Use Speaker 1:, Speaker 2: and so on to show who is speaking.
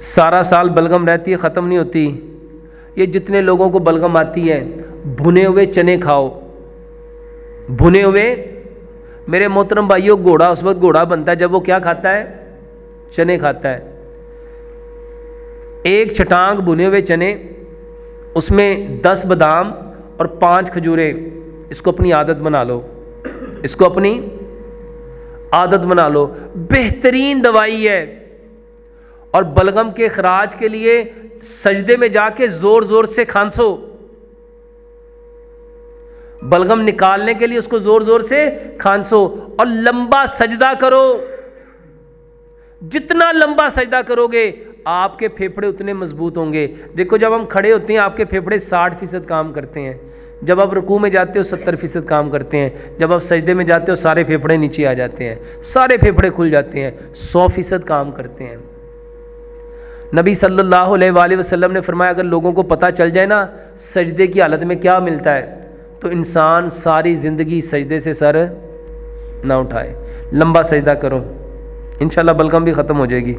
Speaker 1: सारा साल बलगम रहती है, ख़त्म नहीं होती। ये जितने लोगों को बलगम आती है, भुने हुए चने खाओ। भुने हुए, मेरे मोहतरम भाइयों, घोड़ा उस वक्त घोड़ा बनता है जब वो क्या खाता है? चने खाता है। एक छटांग भुने हुए चने, उसमें 10 बादाम और 5 खजूरें। इसको अपनी आदत बना लो, इसको अपनी आदत बना लो। बेहतरीन दवाई है। और बलगम के खराज के लिए सजदे में जाके जोर जोर से खांसो। बलगम निकालने के लिए उसको जोर जोर से खांसो और लंबा सजदा करो। जितना लंबा सजदा करोगे आपके फेफड़े उतने मजबूत होंगे। देखो, जब हम खड़े होते हैं आपके फेफड़े 60% काम करते हैं। जब आप रुकू में जाते हो 70% काम करते हैं। जब आप सजदे में जाते हो सारे फेफड़े नीचे आ जाते हैं, सारे फेफड़े खुल जाते हैं, 100% काम करते हैं। नबी सल्लल्लाहु अलैहि वसल्लम ने फरमाया, अगर लोगों को पता चल जाए ना सजदे की हालत में क्या मिलता है, तो इंसान सारी ज़िंदगी सजदे से सर ना उठाए। लंबा सजदा करो, इंशाल्लाह बलगम भी ख़त्म हो जाएगी।